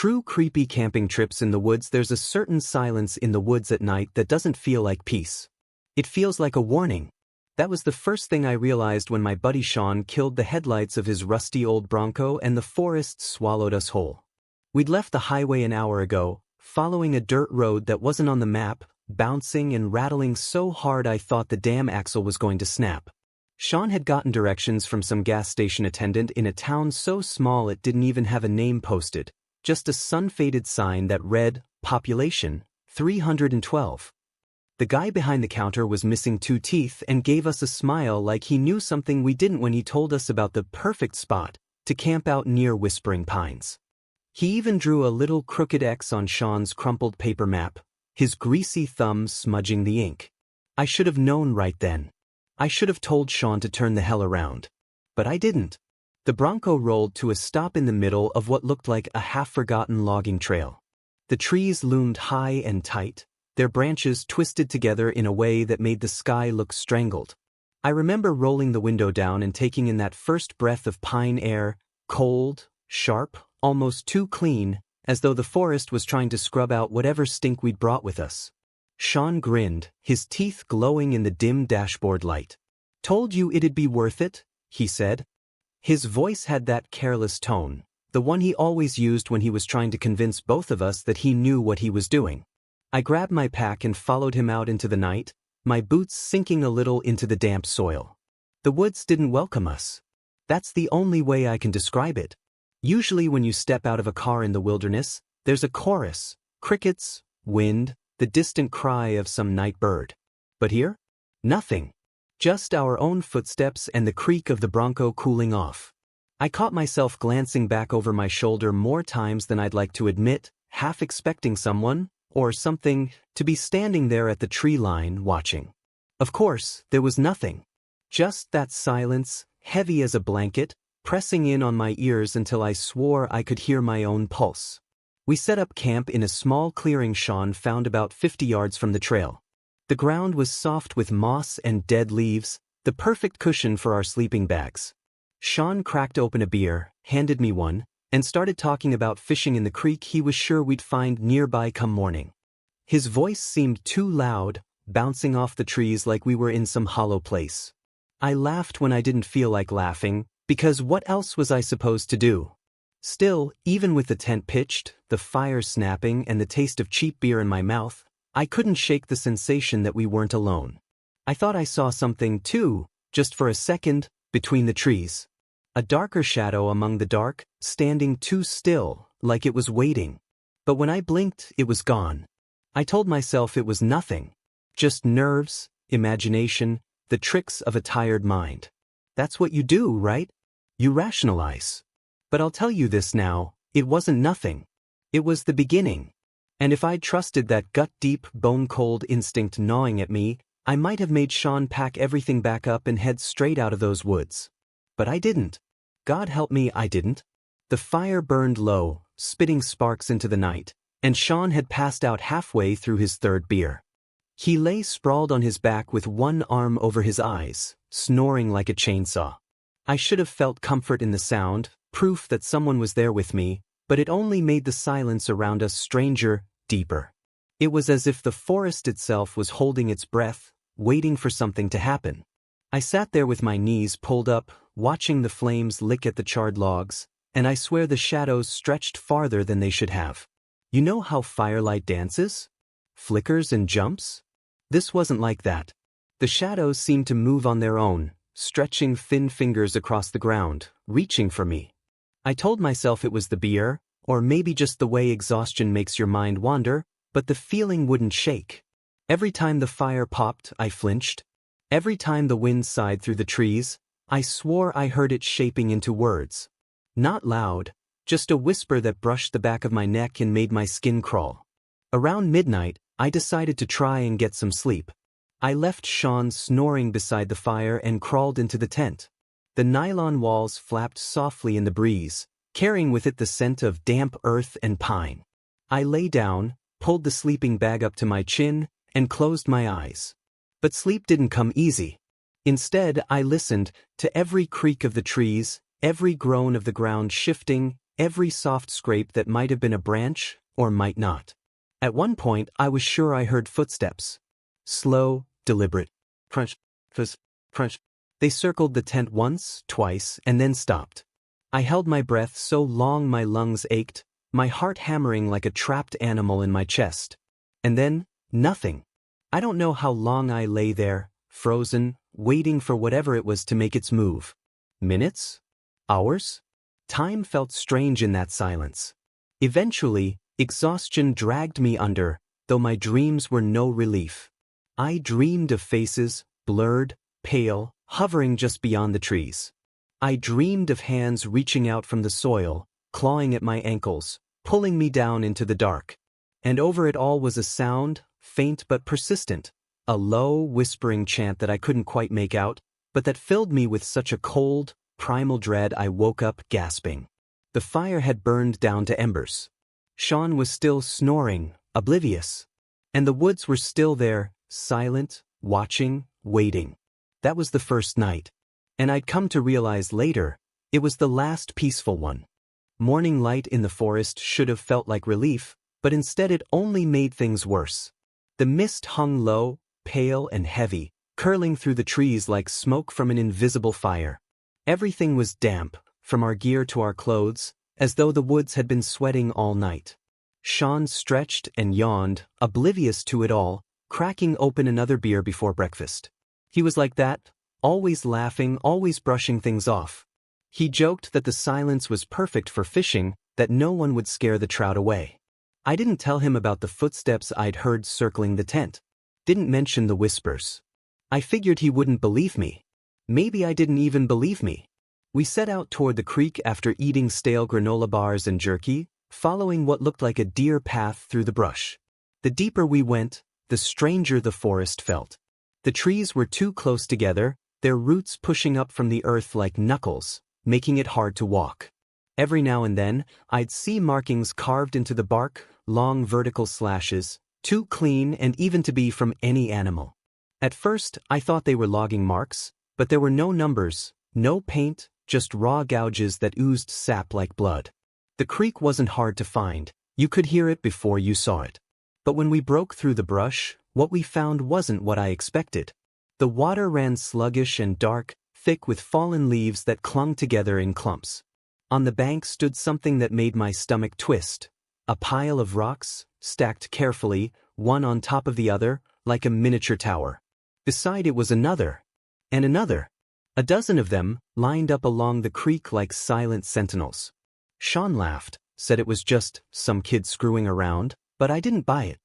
true creepy camping trips in the woods, there's a certain silence in the woods at night that doesn't feel like peace. It feels like a warning. That was the first thing I realized when my buddy Sean killed the headlights of his rusty old Bronco and the forest swallowed us whole. We'd left the highway an hour ago, following a dirt road that wasn't on the map, bouncing and rattling so hard I thought the damn axle was going to snap. Sean had gotten directions from some gas station attendant in a town so small it didn't even have a name posted, just a sun-faded sign that read, Population, 312. The guy behind the counter was missing 2 teeth and gave us a smile like he knew something we didn't when he told us about the perfect spot to camp out near Whispering Pines. He even drew a little crooked X on Sean's crumpled paper map, his greasy thumb smudging the ink. I should have known right then. I should have told Sean to turn the hell around. But I didn't. The Bronco rolled to a stop in the middle of what looked like a half-forgotten logging trail. The trees loomed high and tight, their branches twisted together in a way that made the sky look strangled. I remember rolling the window down and taking in that first breath of pine air, cold, sharp, almost too clean, as though the forest was trying to scrub out whatever stink we'd brought with us. Sean grinned, his teeth glowing in the dim dashboard light. "Told you it'd be worth it," he said. His voice had that careless tone, the one he always used when he was trying to convince both of us that he knew what he was doing. I grabbed my pack and followed him out into the night, my boots sinking a little into the damp soil. The woods didn't welcome us. That's the only way I can describe it. Usually when you step out of a car in the wilderness, there's a chorus, crickets, wind, the distant cry of some night bird. But here? Nothing. Just our own footsteps and the creak of the Bronco cooling off. I caught myself glancing back over my shoulder more times than I'd like to admit, half expecting someone, or something, to be standing there at the tree line watching. Of course, there was nothing. Just that silence, heavy as a blanket, pressing in on my ears until I swore I could hear my own pulse. We set up camp in a small clearing Sean found about 50 yards from the trail. The ground was soft with moss and dead leaves, the perfect cushion for our sleeping bags. Sean cracked open a beer, handed me one, and started talking about fishing in the creek he was sure we'd find nearby come morning. His voice seemed too loud, bouncing off the trees like we were in some hollow place. I laughed when I didn't feel like laughing, because what else was I supposed to do? Still, even with the tent pitched, the fire snapping and the taste of cheap beer in my mouth, I couldn't shake the sensation that we weren't alone. I thought I saw something too, just for a second, between the trees. A darker shadow among the dark, standing too still, like it was waiting. But when I blinked, it was gone. I told myself it was nothing. Just nerves, imagination, the tricks of a tired mind. That's what you do, right? You rationalize. But I'll tell you this now, it wasn't nothing. It was the beginning. And if I'd trusted that gut-deep, bone-cold instinct gnawing at me, I might have made Sean pack everything back up and head straight out of those woods. But I didn't. God help me, I didn't. The fire burned low, spitting sparks into the night, and Sean had passed out halfway through his 3rd beer. He lay sprawled on his back with one arm over his eyes, snoring like a chainsaw. I should have felt comfort in the sound, proof that someone was there with me, but it only made the silence around us stranger, deeper. It was as if the forest itself was holding its breath, waiting for something to happen. I sat there with my knees pulled up, watching the flames lick at the charred logs, and I swear the shadows stretched farther than they should have. You know how firelight dances? Flickers and jumps? This wasn't like that. The shadows seemed to move on their own, stretching thin fingers across the ground, reaching for me. I told myself it was the beer, or maybe just the way exhaustion makes your mind wander, but the feeling wouldn't shake. Every time the fire popped, I flinched. Every time the wind sighed through the trees, I swore I heard it shaping into words. Not loud, just a whisper that brushed the back of my neck and made my skin crawl. Around midnight, I decided to try and get some sleep. I left Sean snoring beside the fire and crawled into the tent. The nylon walls flapped softly in the breeze, carrying with it the scent of damp earth and pine. I lay down, pulled the sleeping bag up to my chin, and closed my eyes. But sleep didn't come easy. Instead, I listened to every creak of the trees, every groan of the ground shifting, every soft scrape that might have been a branch, or might not. At one point, I was sure I heard footsteps. Slow, deliberate. Crunch, fuzz, crunch. They circled the tent once, twice, and then stopped. I held my breath so long my lungs ached, my heart hammering like a trapped animal in my chest. And then, nothing. I don't know how long I lay there, frozen, waiting for whatever it was to make its move. Minutes? Hours? Time felt strange in that silence. Eventually, exhaustion dragged me under, though my dreams were no relief. I dreamed of faces, blurred, pale, hovering just beyond the trees. I dreamed of hands reaching out from the soil, clawing at my ankles, pulling me down into the dark. And over it all was a sound, faint but persistent, a low, whispering chant that I couldn't quite make out, but that filled me with such a cold, primal dread I woke up gasping. The fire had burned down to embers. Sean was still snoring, oblivious. And the woods were still there, silent, watching, waiting. That was the first night. And I'd come to realize later, it was the last peaceful one. Morning light in the forest should have felt like relief, but instead it only made things worse. The mist hung low, pale and heavy, curling through the trees like smoke from an invisible fire. Everything was damp, from our gear to our clothes, as though the woods had been sweating all night. Sean stretched and yawned, oblivious to it all, cracking open another beer before breakfast. He was like that, always laughing, always brushing things off. He joked that the silence was perfect for fishing, that no one would scare the trout away. I didn't tell him about the footsteps I'd heard circling the tent. Didn't mention the whispers. I figured he wouldn't believe me. Maybe I didn't even believe me. We set out toward the creek after eating stale granola bars and jerky, following what looked like a deer path through the brush. The deeper we went, the stranger the forest felt. The trees were too close together, their roots pushing up from the earth like knuckles, making it hard to walk. Every now and then, I'd see markings carved into the bark, long vertical slashes, too clean and even to be from any animal. At first, I thought they were logging marks, but there were no numbers, no paint, just raw gouges that oozed sap like blood. The creek wasn't hard to find, you could hear it before you saw it. But when we broke through the brush, what we found wasn't what I expected. The water ran sluggish and dark, thick with fallen leaves that clung together in clumps. On the bank stood something that made my stomach twist. A pile of rocks, stacked carefully, one on top of the other, like a miniature tower. Beside it was another. And another. A dozen of them, lined up along the creek like silent sentinels. Sean laughed, said it was just some kid screwing around, but I didn't buy it.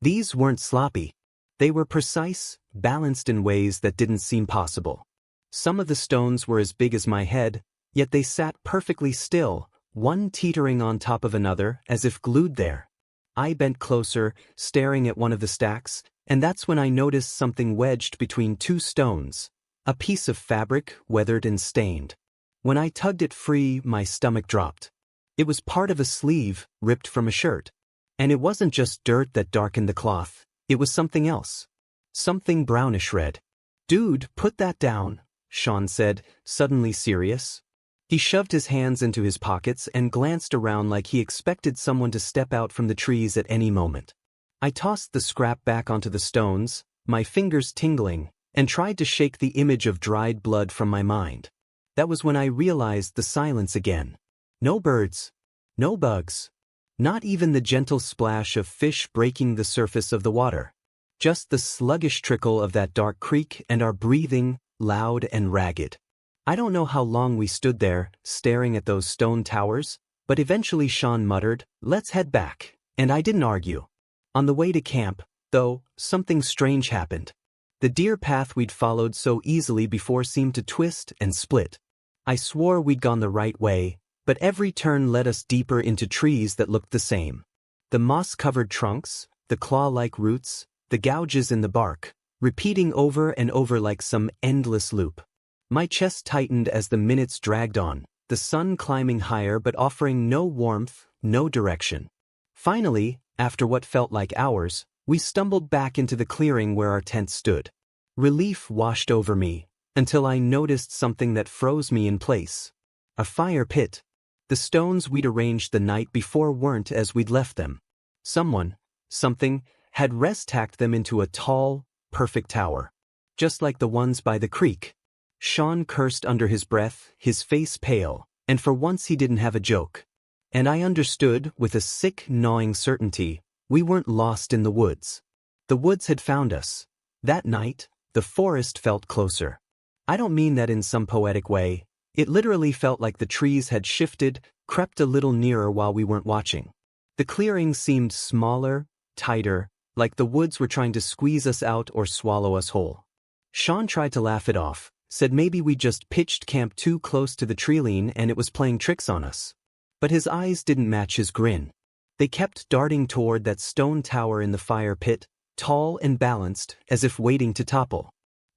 These weren't sloppy. They were precise, balanced in ways that didn't seem possible. Some of the stones were as big as my head, yet they sat perfectly still, one teetering on top of another as if glued there. I bent closer, staring at one of the stacks, and that's when I noticed something wedged between two stones, a piece of fabric, weathered and stained. When I tugged it free, my stomach dropped. It was part of a sleeve, ripped from a shirt. And it wasn't just dirt that darkened the cloth, it was something else. Something brownish red. "Dude, put that down," Sean said, suddenly serious. He shoved his hands into his pockets and glanced around like he expected someone to step out from the trees at any moment. I tossed the scrap back onto the stones, my fingers tingling, and tried to shake the image of dried blood from my mind. That was when I realized the silence again. No birds. No bugs. Not even the gentle splash of fish breaking the surface of the water. Just the sluggish trickle of that dark creek and our breathing, loud and ragged. I don't know how long we stood there, staring at those stone towers, but eventually Sean muttered, "Let's head back," and I didn't argue. On the way to camp, though, something strange happened. The deer path we'd followed so easily before seemed to twist and split. I swore we'd gone the right way, but every turn led us deeper into trees that looked the same. The moss-covered trunks, the claw-like roots, the gouges in the bark, repeating over and over like some endless loop. My chest tightened as the minutes dragged on, the sun climbing higher but offering no warmth, no direction. Finally, after what felt like hours, we stumbled back into the clearing where our tent stood. Relief washed over me, until I noticed something that froze me in place. A fire pit. The stones we'd arranged the night before weren't as we'd left them. Something, had rest-tacked them into a tall, perfect tower. Just like the ones by the creek. Sean cursed under his breath, his face pale, and for once he didn't have a joke. And I understood, with a sick, gnawing certainty, we weren't lost in the woods. The woods had found us. That night, the forest felt closer. I don't mean that in some poetic way. It literally felt like the trees had shifted, crept a little nearer while we weren't watching. The clearing seemed smaller, tighter, like the woods were trying to squeeze us out or swallow us whole. Sean tried to laugh it off, said maybe we just pitched camp too close to the treeline and it was playing tricks on us. But his eyes didn't match his grin. They kept darting toward that stone tower in the fire pit, tall and balanced, as if waiting to topple.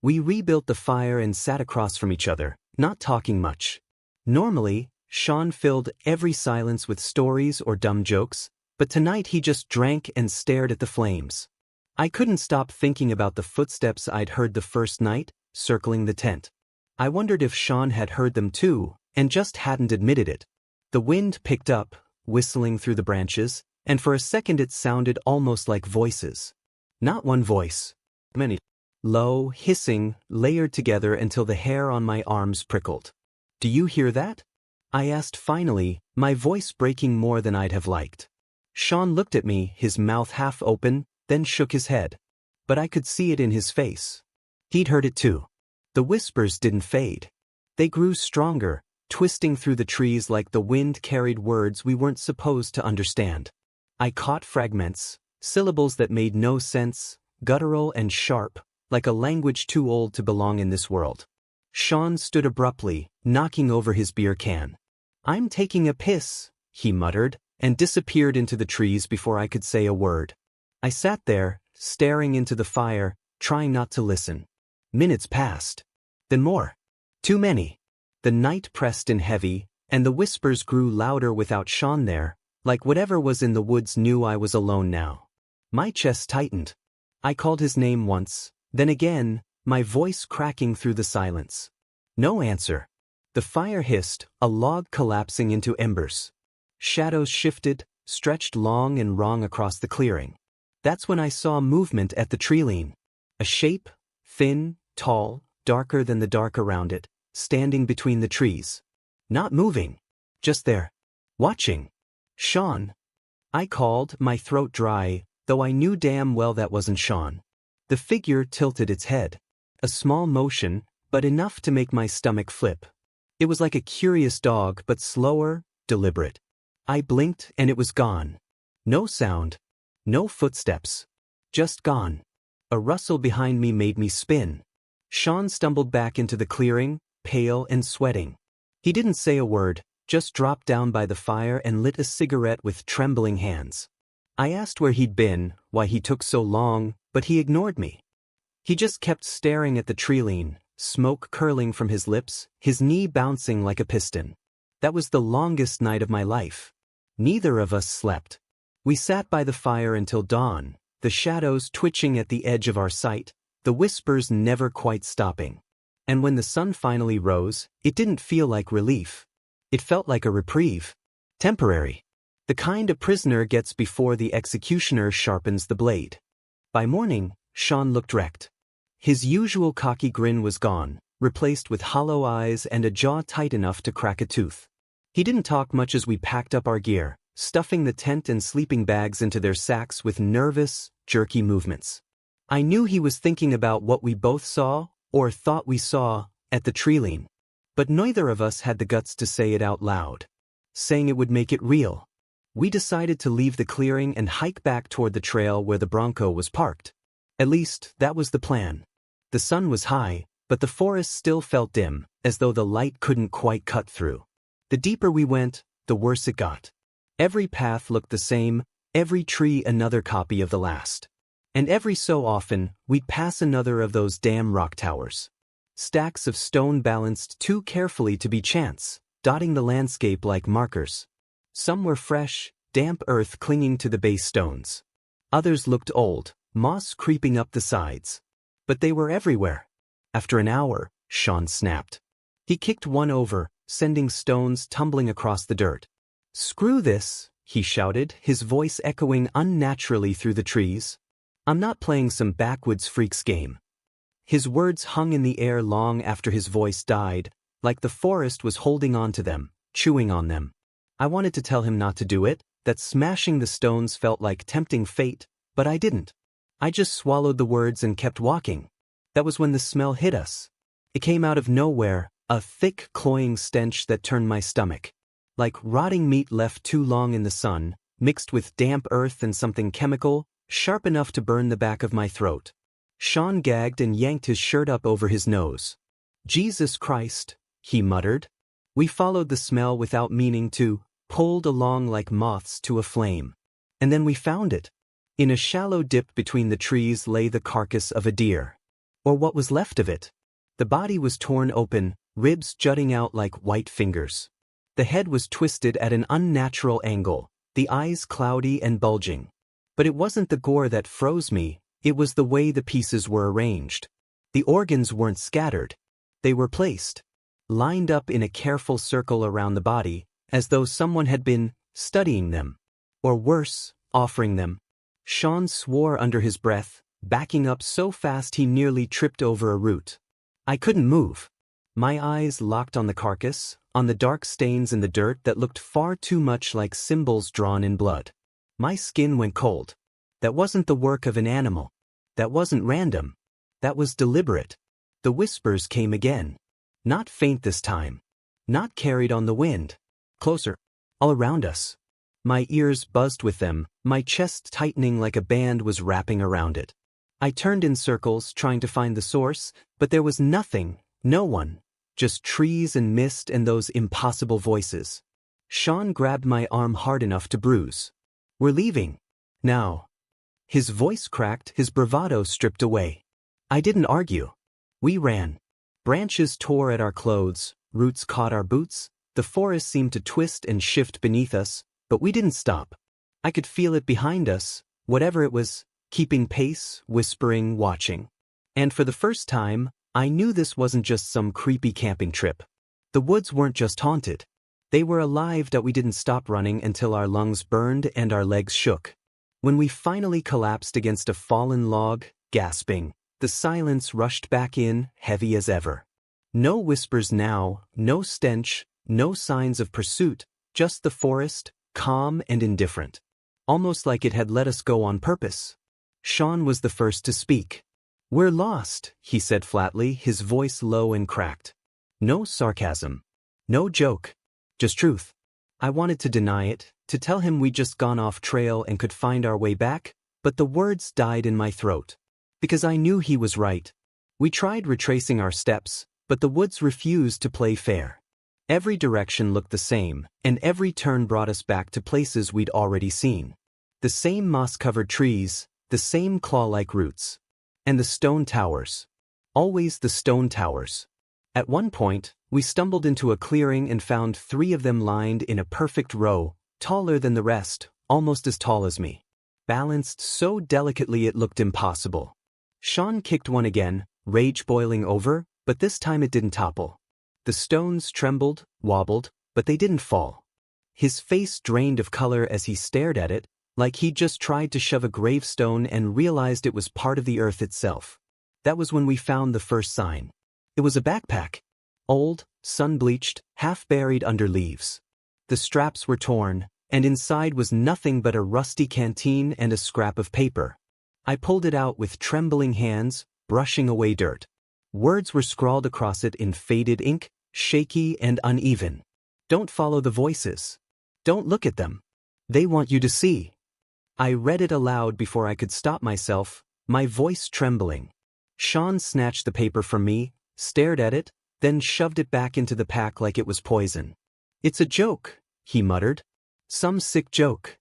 We rebuilt the fire and sat across from each other, not talking much. Normally, Sean filled every silence with stories or dumb jokes, but tonight he just drank and stared at the flames. I couldn't stop thinking about the footsteps I'd heard the first night, circling the tent. I wondered if Sean had heard them too, and just hadn't admitted it. The wind picked up, whistling through the branches, and for a second it sounded almost like voices. Not one voice. Many. Low, hissing, layered together until the hair on my arms prickled. "Do you hear that?" I asked finally, my voice breaking more than I'd have liked. Sean looked at me, his mouth half open, then shook his head. But I could see it in his face. He'd heard it too. The whispers didn't fade. They grew stronger, twisting through the trees like the wind carried words we weren't supposed to understand. I caught fragments, syllables that made no sense, guttural and sharp, like a language too old to belong in this world. Sean stood abruptly, knocking over his beer can. "I'm taking a piss," he muttered, and disappeared into the trees before I could say a word. I sat there, staring into the fire, trying not to listen. Minutes passed. Then more. Too many. The night pressed in heavy, and the whispers grew louder without Sean there, like whatever was in the woods knew I was alone now. My chest tightened. I called his name once, then again, my voice cracking through the silence. No answer. The fire hissed, a log collapsing into embers. Shadows shifted, stretched long and wrong across the clearing. That's when I saw movement at the treeline. A shape, thin, tall, darker than the dark around it, standing between the trees. Not moving. Just there. Watching. "Sean." I called, my throat dry, though I knew damn well that wasn't Sean. The figure tilted its head. A small motion, but enough to make my stomach flip. It was like a curious dog, but slower, deliberate. I blinked and it was gone. No sound. No footsteps. Just gone. A rustle behind me made me spin. Sean stumbled back into the clearing, pale and sweating. He didn't say a word, just dropped down by the fire and lit a cigarette with trembling hands. I asked where he'd been, why he took so long, but he ignored me. He just kept staring at the treeline, smoke curling from his lips, his knee bouncing like a piston. That was the longest night of my life. Neither of us slept. We sat by the fire until dawn, the shadows twitching at the edge of our sight, the whispers never quite stopping. And when the sun finally rose, it didn't feel like relief. It felt like a reprieve. Temporary. The kind a prisoner gets before the executioner sharpens the blade. By morning, Sean looked wrecked. His usual cocky grin was gone, replaced with hollow eyes and a jaw tight enough to crack a tooth. He didn't talk much as we packed up our gear, stuffing the tent and sleeping bags into their sacks with nervous, jerky movements. I knew he was thinking about what we both saw, or thought we saw, at the treeline. But neither of us had the guts to say it out loud. Saying it would make it real. We decided to leave the clearing and hike back toward the trail where the Bronco was parked. At least, that was the plan. The sun was high, but the forest still felt dim, as though the light couldn't quite cut through. The deeper we went, the worse it got. Every path looked the same, every tree another copy of the last. And every so often, we'd pass another of those damn rock towers. Stacks of stone balanced too carefully to be chance, dotting the landscape like markers. Some were fresh, damp earth clinging to the base stones. Others looked old, moss creeping up the sides. But they were everywhere. After an hour, Sean snapped. He kicked one over, sending stones tumbling across the dirt. "Screw this," he shouted, his voice echoing unnaturally through the trees. "I'm not playing some backwoods freaks game." His words hung in the air long after his voice died, like the forest was holding on to them, chewing on them. I wanted to tell him not to do it, that smashing the stones felt like tempting fate, but I didn't. I just swallowed the words and kept walking. That was when the smell hit us. It came out of nowhere, a thick, cloying stench that turned my stomach. Like rotting meat left too long in the sun, mixed with damp earth and something chemical, sharp enough to burn the back of my throat. Sean gagged and yanked his shirt up over his nose. "Jesus Christ," he muttered. We followed the smell without meaning to, pulled along like moths to a flame. And then we found it. In a shallow dip between the trees lay the carcass of a deer. Or what was left of it. The body was torn open, ribs jutting out like white fingers. The head was twisted at an unnatural angle, the eyes cloudy and bulging. But it wasn't the gore that froze me, it was the way the pieces were arranged. The organs weren't scattered. They were placed, lined up in a careful circle around the body, as though someone had been studying them. Or worse, offering them. Sean swore under his breath, backing up so fast he nearly tripped over a root. I couldn't move. My eyes locked on the carcass, on the dark stains in the dirt that looked far too much like symbols drawn in blood. My skin went cold. That wasn't the work of an animal. That wasn't random. That was deliberate. The whispers came again. Not faint this time. Not carried on the wind. Closer. All around us. My ears buzzed with them, my chest tightening like a band was wrapping around it. I turned in circles, trying to find the source, but there was nothing, no one. Just trees and mist and those impossible voices. Sean grabbed my arm hard enough to bruise. "We're leaving. Now." His voice cracked, his bravado stripped away. I didn't argue. We ran. Branches tore at our clothes, roots caught our boots, the forest seemed to twist and shift beneath us, but we didn't stop. I could feel it behind us, whatever it was, keeping pace, whispering, watching. And for the first time, I knew this wasn't just some creepy camping trip. The woods weren't just haunted. They were alive that we didn't stop running until our lungs burned and our legs shook. When we finally collapsed against a fallen log, gasping, the silence rushed back in, heavy as ever. No whispers now, no stench, no signs of pursuit, just the forest, calm and indifferent. Almost like it had let us go on purpose. Sean was the first to speak. "We're lost," he said flatly, his voice low and cracked. No sarcasm. No joke. Just truth. I wanted to deny it, to tell him we'd just gone off trail and could find our way back, but the words died in my throat. Because I knew he was right. We tried retracing our steps, but the woods refused to play fair. Every direction looked the same, and every turn brought us back to places we'd already seen. The same moss-covered trees, the same claw-like roots. And the stone towers. Always the stone towers. At one point, we stumbled into a clearing and found 3 of them lined in a perfect row, taller than the rest, almost as tall as me. Balanced so delicately it looked impossible. Sean kicked one again, rage boiling over, but this time it didn't topple. The stones trembled, wobbled, but they didn't fall. His face drained of color as he stared at it, like he'd just tried to shove a gravestone and realized it was part of the earth itself. That was when we found the first sign. It was a backpack. Old, sun-bleached, half-buried under leaves. The straps were torn, and inside was nothing but a rusty canteen and a scrap of paper. I pulled it out with trembling hands, brushing away dirt. Words were scrawled across it in faded ink, shaky and uneven. "Don't follow the voices. Don't look at them. They want you to see." I read it aloud before I could stop myself, my voice trembling. Sean snatched the paper from me, stared at it, then shoved it back into the pack like it was poison. "It's a joke," he muttered. "Some sick joke."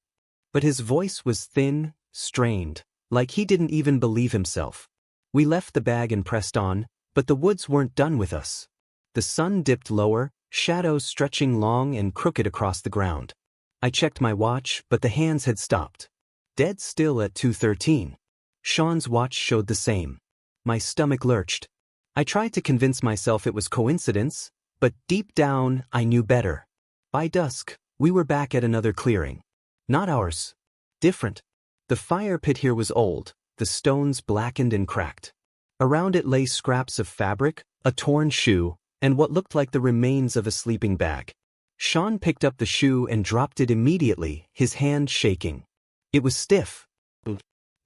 But his voice was thin, strained, like he didn't even believe himself. We left the bag and pressed on, but the woods weren't done with us. The sun dipped lower, shadows stretching long and crooked across the ground. I checked my watch, but the hands had stopped. Dead still at 2:13. Sean's watch showed the same. My stomach lurched. I tried to convince myself it was coincidence, But deep down, I knew better. By dusk, we were back at another clearing. Not ours. Different. The fire pit here was old, the stones blackened and cracked. Around it lay scraps of fabric, a torn shoe, and what looked like the remains of a sleeping bag. Sean picked up the shoe and dropped it immediately, his hand shaking. It was stiff.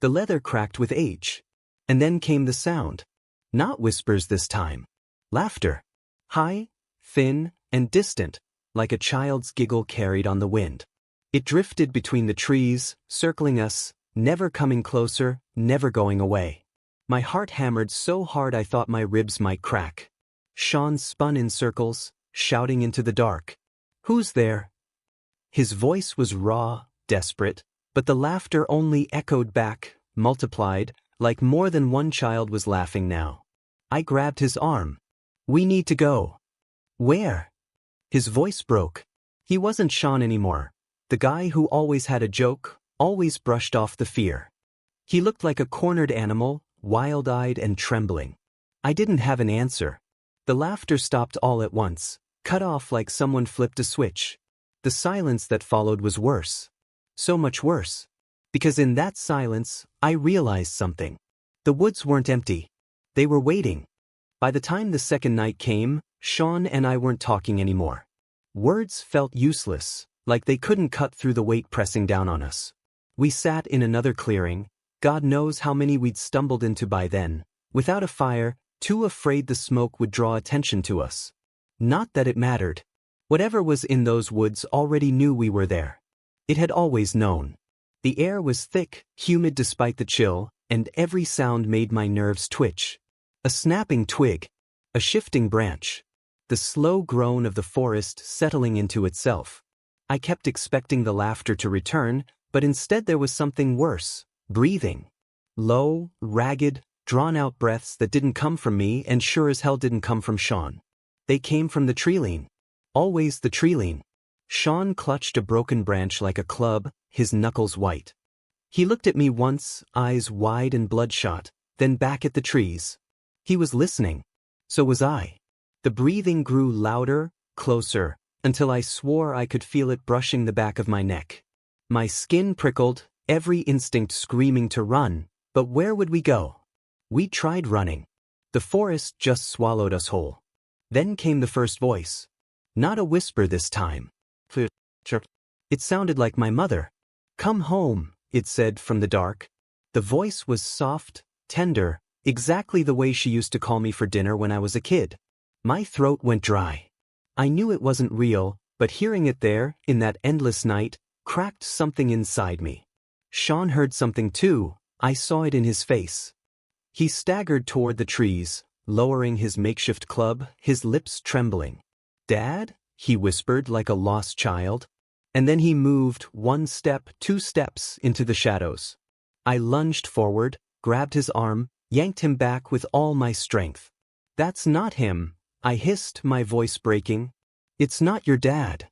The leather cracked with age. And then came the sound. Not whispers this time. Laughter. High, thin, and distant, like a child's giggle carried on the wind. It drifted between the trees, circling us, never coming closer, never going away. My heart hammered so hard I thought my ribs might crack. Sean spun in circles, shouting into the dark. "Who's there?" His voice was raw, desperate, but the laughter only echoed back, multiplied, like more than one child was laughing now. I grabbed his arm. "We need to go." "Where?" His voice broke. He wasn't Sean anymore. The guy who always had a joke, always brushed off the fear. He looked like a cornered animal, wild-eyed and trembling. I didn't have an answer. The laughter stopped all at once, cut off like someone flipped a switch. The silence that followed was worse. So much worse. Because in that silence, I realized something. The woods weren't empty. They were waiting. By the time the second night came, Sean and I weren't talking anymore. Words felt useless, like they couldn't cut through the weight pressing down on us. We sat in another clearing, God knows how many we'd stumbled into by then, without a fire, too afraid the smoke would draw attention to us. Not that it mattered. Whatever was in those woods already knew we were there. It had always known. The air was thick, humid despite the chill, and every sound made my nerves twitch. A snapping twig, a shifting branch, the slow groan of the forest settling into itself. I kept expecting the laughter to return, but instead there was something worse, breathing. Low, ragged, drawn-out breaths that didn't come from me and sure as hell didn't come from Sean. They came from the treeline. Always the treeline. Sean clutched a broken branch like a club, his knuckles white. He looked at me once, eyes wide and bloodshot, then back at the trees. He was listening. So was I. The breathing grew louder, closer, until I swore I could feel it brushing the back of my neck. My skin prickled, every instinct screaming to run, but where would we go? We tried running. The forest just swallowed us whole. Then came the first voice. Not a whisper this time. It sounded like my mother. "Come home," it said from the dark. The voice was soft, tender, exactly the way she used to call me for dinner when I was a kid. My throat went dry. I knew it wasn't real, but hearing it there, in that endless night, cracked something inside me. Sean heard something too. I saw it in his face. He staggered toward the trees, lowering his makeshift club, his lips trembling. "Dad?" he whispered like a lost child. And then he moved 1 step, 2 steps into the shadows. I lunged forward, grabbed his arm, yanked him back with all my strength. "That's not him," I hissed, my voice breaking. "It's not your dad."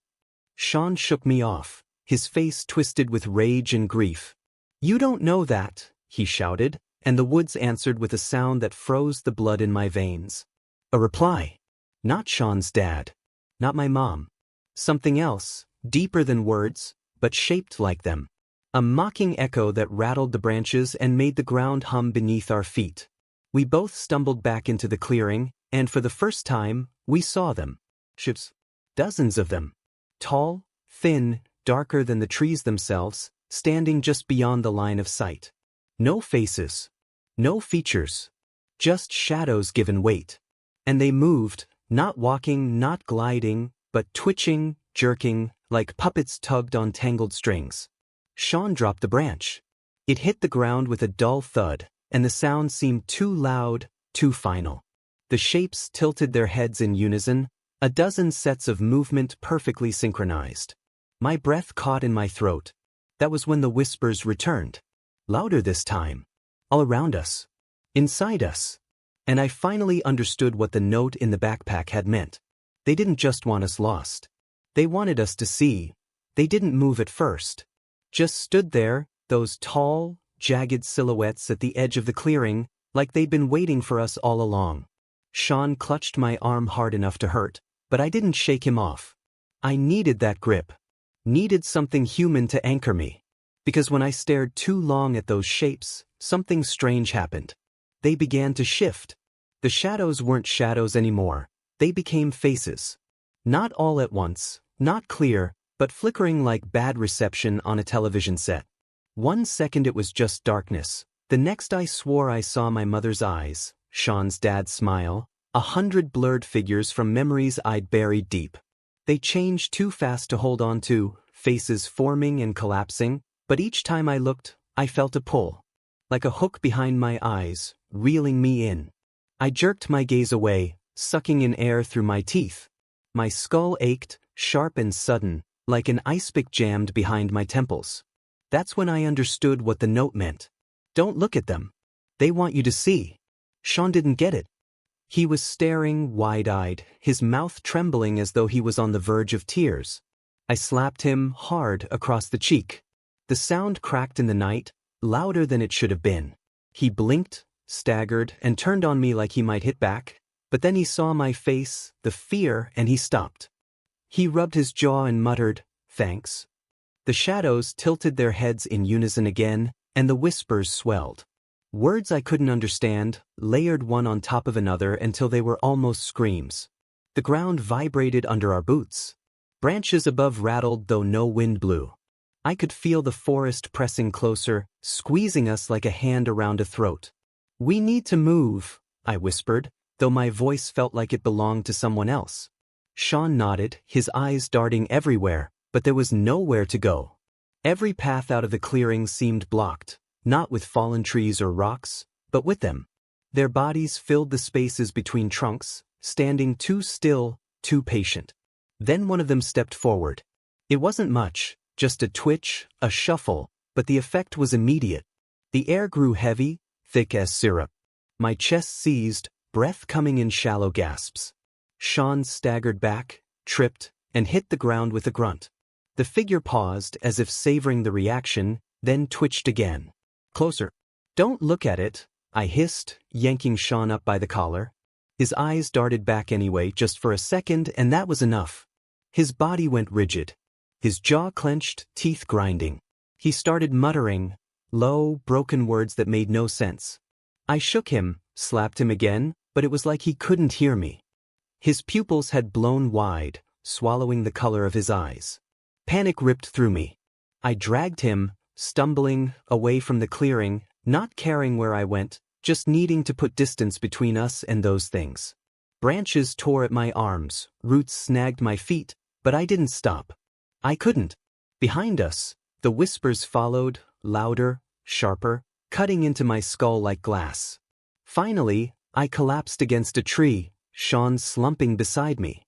Sean shook me off, his face twisted with rage and grief. "You don't know that," he shouted, and the woods answered with a sound that froze the blood in my veins. A reply. Not Sean's dad. Not my mom. Something else, deeper than words, but shaped like them. A mocking echo that rattled the branches and made the ground hum beneath our feet. We both stumbled back into the clearing, and for the first time, we saw them. Ships. Dozens of them. Tall, thin, darker than the trees themselves, standing just beyond the line of sight. No faces. No features. Just shadows given weight. And they moved, not walking, not gliding, but twitching, jerking, like puppets tugged on tangled strings. Sean dropped the branch. It hit the ground with a dull thud, and the sound seemed too loud, too final. The shapes tilted their heads in unison, a dozen sets of movement perfectly synchronized. My breath caught in my throat. That was when the whispers returned. Louder this time. All around us. Inside us. And I finally understood what the note in the backpack had meant. They didn't just want us lost. They wanted us to see. They didn't move at first. Just stood there, those tall, jagged silhouettes at the edge of the clearing, like they'd been waiting for us all along. Sean clutched my arm hard enough to hurt, But I didn't shake him off. I needed that grip. Needed something human to anchor me. Because when I stared too long at those shapes, something strange happened. They began to shift. The shadows weren't shadows anymore. They became faces. Not all at once, not clear, but flickering like bad reception on a television set. 1 second it was just darkness. The next I swore I saw my mother's eyes, Sean's dad's smile, 100 blurred figures from memories I'd buried deep. They changed too fast to hold on to, faces forming and collapsing, but each time I looked, I felt a pull. Like a hook behind my eyes, reeling me in. I jerked my gaze away, sucking in air through my teeth. My skull ached, sharp and sudden, like an ice pick jammed behind my temples. That's when I understood what the note meant. Don't look at them. They want you to see. Sean didn't get it. He was staring wide-eyed, his mouth trembling as though he was on the verge of tears. I slapped him hard across the cheek. The sound cracked in the night, louder than it should have been. He blinked, staggered, and turned on me like he might hit back, but then he saw my face, the fear, and he stopped. He rubbed his jaw and muttered, "Thanks." The shadows tilted their heads in unison again, and the whispers swelled. Words I couldn't understand, layered one on top of another until they were almost screams. The ground vibrated under our boots. Branches above rattled though no wind blew. I could feel the forest pressing closer, squeezing us like a hand around a throat. "We need to move," I whispered, though my voice felt like it belonged to someone else. Sean nodded, his eyes darting everywhere, but there was nowhere to go. Every path out of the clearing seemed blocked, not with fallen trees or rocks, but with them. Their bodies filled the spaces between trunks, standing too still, too patient. Then one of them stepped forward. It wasn't much, just a twitch, a shuffle, but the effect was immediate. The air grew heavy, thick as syrup. My chest seized, breath coming in shallow gasps. Sean staggered back, tripped, and hit the ground with a grunt. The figure paused as if savoring the reaction, then twitched again. "Closer." "Don't look at it," I hissed, yanking Sean up by the collar. His eyes darted back anyway, just for a second, and that was enough. His body went rigid. His jaw clenched, teeth grinding. He started muttering, low, broken words that made no sense. I shook him, slapped him again, but it was like he couldn't hear me. His pupils had blown wide, swallowing the color of his eyes. Panic ripped through me. I dragged him, stumbling, away from the clearing, not caring where I went, just needing to put distance between us and those things. Branches tore at my arms, roots snagged my feet, but I didn't stop. I couldn't. Behind us, the whispers followed, louder, sharper, cutting into my skull like glass. Finally, I collapsed against a tree, Sean slumping beside me.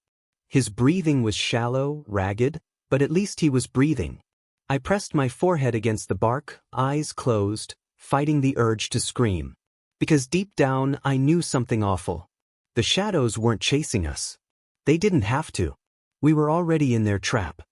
His breathing was shallow, ragged, but at least he was breathing. I pressed my forehead against the bark, eyes closed, fighting the urge to scream. Because deep down, I knew something awful. The shadows weren't chasing us. They didn't have to. We were already in their trap.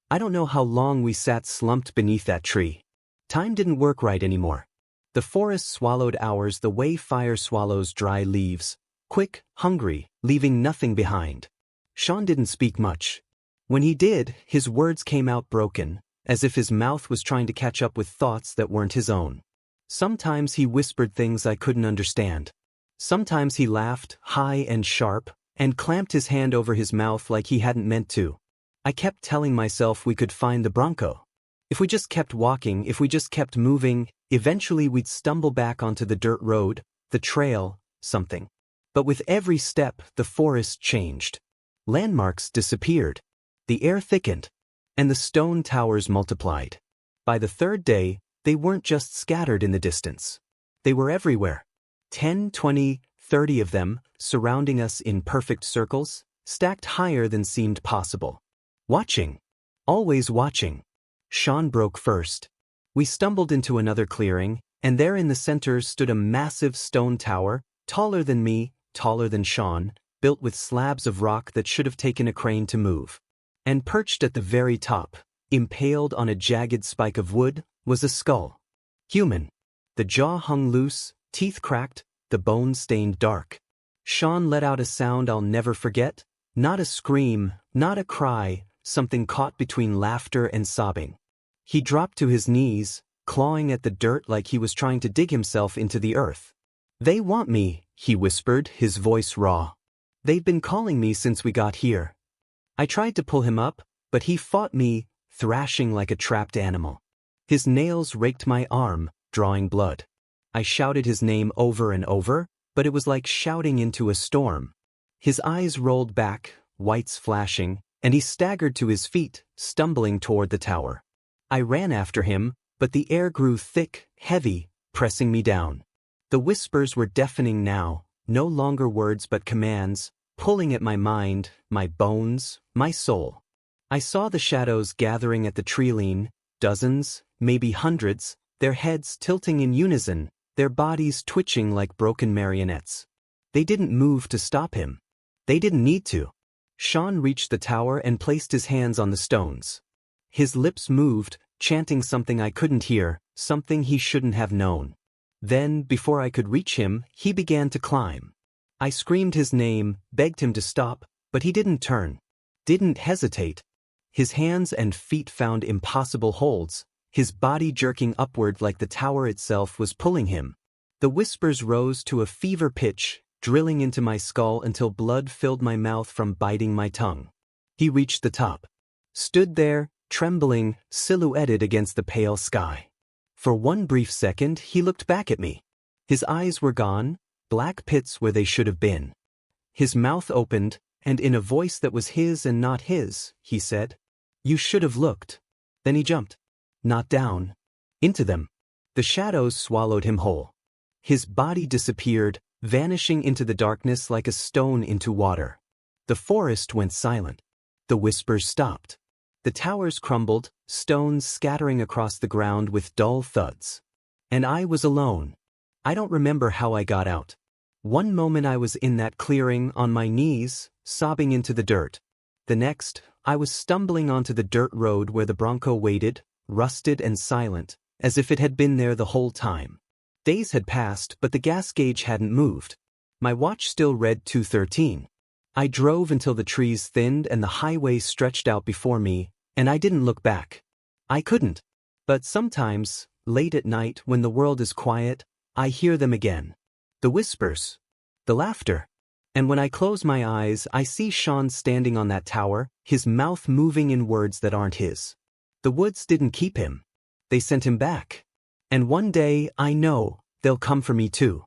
I don't know how long we sat slumped beneath that tree. Time didn't work right anymore. The forest swallowed ours the way fire swallows dry leaves, quick, hungry, leaving nothing behind. Sean didn't speak much. When he did, his words came out broken, as if his mouth was trying to catch up with thoughts that weren't his own. Sometimes he whispered things I couldn't understand. Sometimes he laughed, high and sharp, and clamped his hand over his mouth like he hadn't meant to. I kept telling myself we could find the Bronco. If we just kept walking, if we just kept moving, eventually we'd stumble back onto the dirt road, the trail, something. But with every step, the forest changed. Landmarks disappeared. The air thickened. And the stone towers multiplied. By the third day, they weren't just scattered in the distance. They were everywhere. 10, 20, 30 of them, surrounding us in perfect circles, stacked higher than seemed possible. Watching. Always watching. Sean broke first. We stumbled into another clearing, and there in the center stood a massive stone tower, taller than me, taller than Sean, built with slabs of rock that should have taken a crane to move. And perched at the very top, impaled on a jagged spike of wood, was a skull. Human. The jaw hung loose, teeth cracked, the bones stained dark. Sean let out a sound I'll never forget, Not a scream, not a cry, something caught between laughter and sobbing. He dropped to his knees, clawing at the dirt like he was trying to dig himself into the earth. "They want me," he whispered, his voice raw. "They've been calling me since we got here." I tried to pull him up, but he fought me, thrashing like a trapped animal. His nails raked my arm, drawing blood. I shouted his name over and over, but it was like shouting into a storm. His eyes rolled back, whites flashing, and he staggered to his feet, stumbling toward the tower. I ran after him, but the air grew thick, heavy, pressing me down. The whispers were deafening now, no longer words but commands, pulling at my mind, my bones, my soul. I saw the shadows gathering at the tree-line, dozens, maybe hundreds, their heads tilting in unison, their bodies twitching like broken marionettes. They didn't move to stop him. They didn't need to. Sean reached the tower and placed his hands on the stones. His lips moved, chanting something I couldn't hear, something he shouldn't have known. Then, before I could reach him, he began to climb. I screamed his name, begged him to stop, but he didn't turn. Didn't hesitate. His hands and feet found impossible holds, his body jerking upward like the tower itself was pulling him. The whispers rose to a fever pitch, drilling into my skull until blood filled my mouth from biting my tongue. He reached the top. Stood there, trembling, silhouetted against the pale sky. For one brief second, he looked back at me. His eyes were gone, black pits where they should have been. His mouth opened, and in a voice that was his and not his, he said, "You should have looked." Then he jumped. Not down. Into them. The shadows swallowed him whole. His body disappeared, vanishing into the darkness like a stone into water. The forest went silent. The whispers stopped. The towers crumbled, stones scattering across the ground with dull thuds. And I was alone. I don't remember how I got out. One moment I was in that clearing, on my knees, sobbing into the dirt. The next, I was stumbling onto the dirt road where the Bronco waited, rusted and silent, as if it had been there the whole time. Days had passed, but the gas gauge hadn't moved. My watch still read 2:13. I drove until the trees thinned and the highway stretched out before me, and I didn't look back. I couldn't. But sometimes, late at night when the world is quiet, I hear them again. The whispers. The laughter. And when I close my eyes, I see Sean standing on that tower, his mouth moving in words that aren't his. The woods didn't keep him. They sent him back. And one day, I know, they'll come for me too.